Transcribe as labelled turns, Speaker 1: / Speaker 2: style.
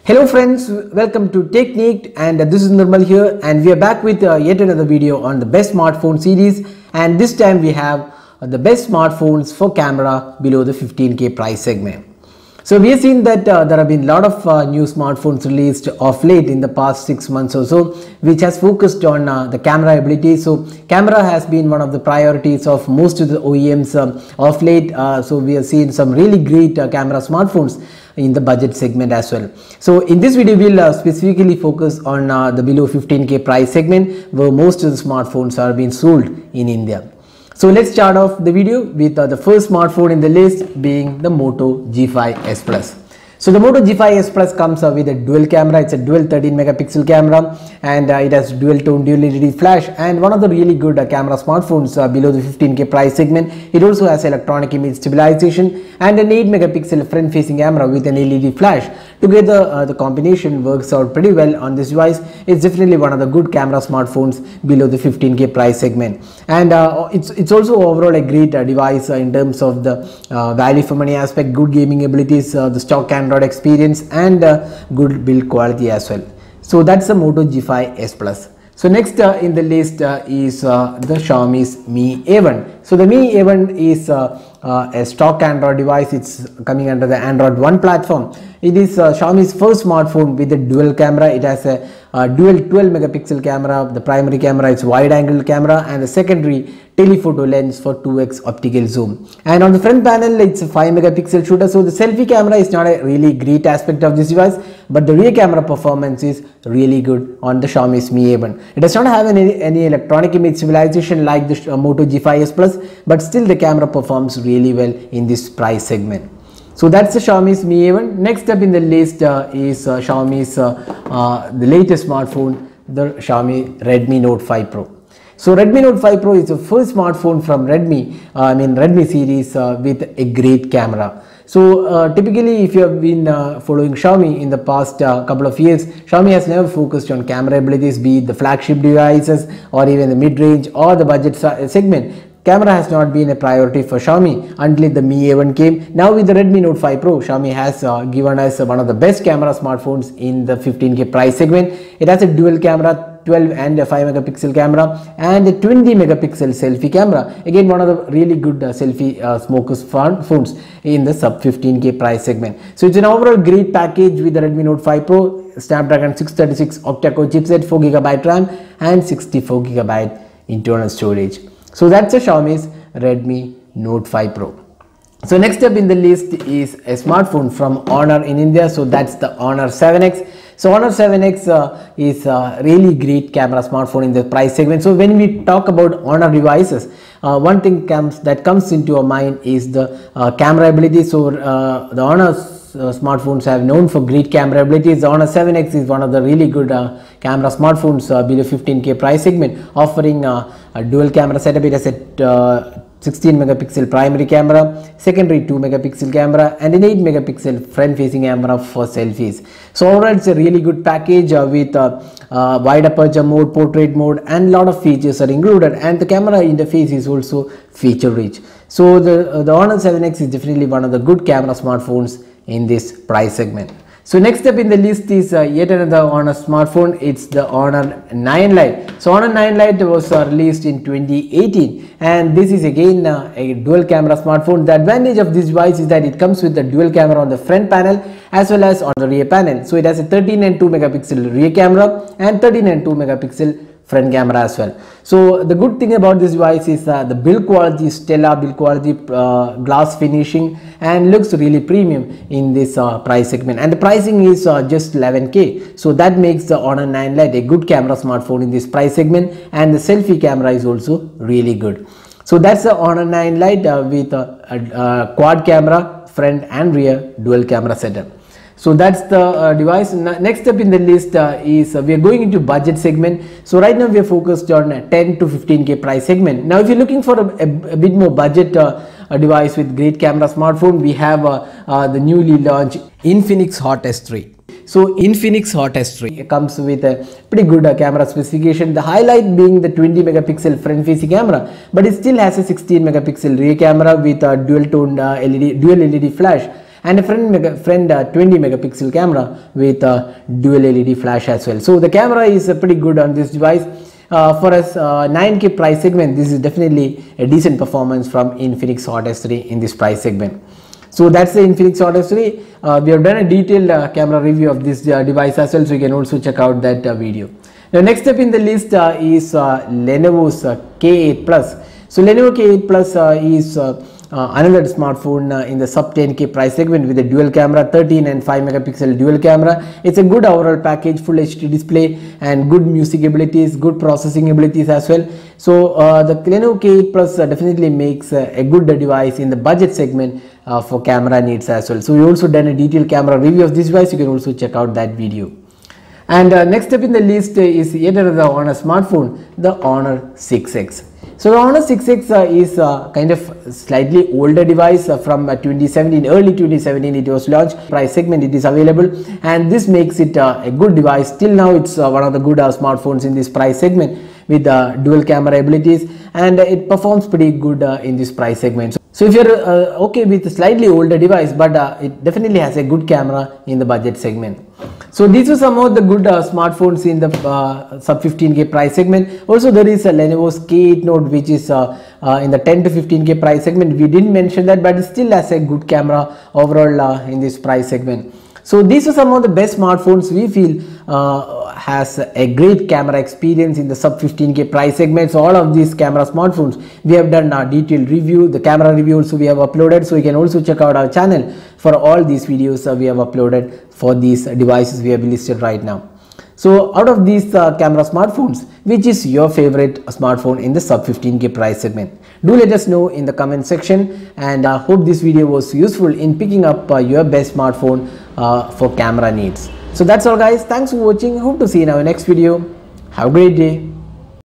Speaker 1: Hello friends, welcome to Technique, and this is Nirmal here, and we are back with yet another video on the best smartphone series, and this time we have the best smartphones for camera below the 15K price segment. So we have seen that there have been a lot of new smartphones released of late in the past 6 months or so, which has focused on the camera ability. So camera has been one of the priorities of most of the OEMs of late. So we have seen some really great camera smartphones in the budget segment as well. So in this video we'll specifically focus on the below 15K price segment, where most of the smartphones are being sold in India. So let's start off the video with the first smartphone in the list being the Moto G5S Plus. So the Moto G5S Plus comes with a dual camera. It's a dual 13 megapixel camera, and it has dual tone, dual LED flash, and one of the really good camera smartphones below the 15K price segment. It also has electronic image stabilization and an 8 megapixel front facing camera with an LED flash. Together the combination works out pretty well on this device. It's definitely one of the good camera smartphones below the 15K price segment, and it's also overall a great device in terms of the value for money aspect, good gaming abilities, the stock Android experience, and good build quality as well. So that's the Moto G5S Plus. So next in the list is the Xiaomi's Mi A1. So the Mi A1 is a stock Android device. It's coming under the Android One platform. It is Xiaomi's first smartphone with a dual camera. It has a dual 12 megapixel camera. The primary camera is wide angle camera, and the secondary telephoto lens for 2x optical zoom. And on the front panel it's a 5 megapixel shooter. So the selfie camera is not a really great aspect of this device, but the rear camera performance is really good on the Xiaomi's Mi A1. It does not have any electronic image stabilization like the Moto G5S Plus, but still the camera performs really well in this price segment. So that's the Xiaomi's Mi A1. Next up in the list is Xiaomi's the latest smartphone, the Xiaomi Redmi Note 5 Pro. So Redmi Note 5 Pro is the first smartphone from Redmi series with a great camera. So typically, if you have been following Xiaomi in the past couple of years, Xiaomi has never focused on camera abilities, be it the flagship devices or even the mid-range or the budget segment. Camera has not been a priority for Xiaomi until the Mi A1 came. Now with the Redmi Note 5 Pro, Xiaomi has given us one of the best camera smartphones in the 15K price segment. It has a dual camera, 12 and a 5 megapixel camera, and a 20 megapixel selfie camera. Again, one of the really good selfie smokers phones in the sub 15K price segment. So it's an overall great package with the Redmi Note 5 Pro, Snapdragon 636 octa-core chipset, 4GB RAM and 64GB internal storage. So that's the Xiaomi's Redmi Note 5 Pro. So next up in the list is a smartphone from Honor in India. So that's the Honor 7X. So Honor 7X is a really great camera smartphone in the price segment. So when we talk about Honor devices, one thing that comes into our mind is the camera ability. So the Honor smartphones have known for great camera abilities. The Honor 7X is one of the really good camera smartphones below 15K price segment, offering a dual camera setup. It has a 16 megapixel primary camera, secondary 2 megapixel camera, and an 8 megapixel front facing camera for selfies. So overall it's a really good package with wide aperture mode, portrait mode, and lot of features are included, and the camera interface is also feature rich. So the Honor 7X is definitely one of the good camera smartphones in this price segment. So next up in the list is yet another Honor smartphone. It's the Honor 9 Lite. So Honor 9 Lite was released in 2018, and this is again a dual camera smartphone. The advantage of this device is that it comes with the dual camera on the front panel as well as on the rear panel. So it has a 13 and 2 megapixel rear camera and 13 and 2 megapixel front camera as well. So the good thing about this device is the build quality is stellar, build quality, glass finishing, and looks really premium in this price segment, and the pricing is just 11K. So that makes the Honor 9 Lite a good camera smartphone in this price segment, and the selfie camera is also really good. So that's the Honor 9 Lite with a quad camera, front and rear dual camera setup. So that's the device. Next up in the list is we are going into budget segment. So right now we are focused on 10 to 15K price segment. Now if you're looking for a bit more budget device with great camera smartphone, we have the newly launched Infinix Hot S3. So Infinix Hot S3 comes with a pretty good camera specification. The highlight being the 20 megapixel front facing camera, but it still has a 16 megapixel rear camera with a dual LED flash and a front 20 megapixel camera with a dual LED flash as well. So the camera is pretty good on this device. For a 9K price segment, this is definitely a decent performance from Infinix Hot S3 in this price segment. So that's the Infinix Hot S3. We have done a detailed camera review of this device as well, so you can also check out that video. Now next up in the list is Lenovo's K8 Plus. So Lenovo K8 Plus is another smartphone in the sub 10K price segment with a dual camera, 13 and 5 megapixel dual camera. It's a good overall package, full HD display and good music abilities, good processing abilities as well. So the Lenovo K8 Plus definitely makes a good device in the budget segment for camera needs as well. So we also done a detailed camera review of this device. You can also check out that video. And next up in the list is yet another Honor smartphone, the Honor 6X. So the Honor 6X is kind of slightly older device from 2017, early 2017 it was launched. Price segment it is available, and this makes it a good device. Till now it's one of the good smartphones in this price segment with dual camera abilities, and it performs pretty good in this price segment. So if you're okay with a slightly older device, but it definitely has a good camera in the budget segment. So these are some of the good smartphones in the sub 15K price segment. Also there is a Lenovo's K8 Note, which is in the 10 to 15K price segment. We didn't mention that, but it still has a good camera overall in this price segment. So these are some of the best smartphones we feel has a great camera experience in the sub 15K price segment. So all of these camera smartphones we have done a detailed review. The camera review also we have uploaded, so you can also check out our channel for all these videos we have uploaded for these devices we have listed right now. So out of these camera smartphones, which is your favorite smartphone in the sub 15K price segment? Do let us know in the comment section, and I hope this video was useful in picking up your best smartphone for camera needs. So that's all guys, thanks for watching. Hope to see you in our next video. Have a great day.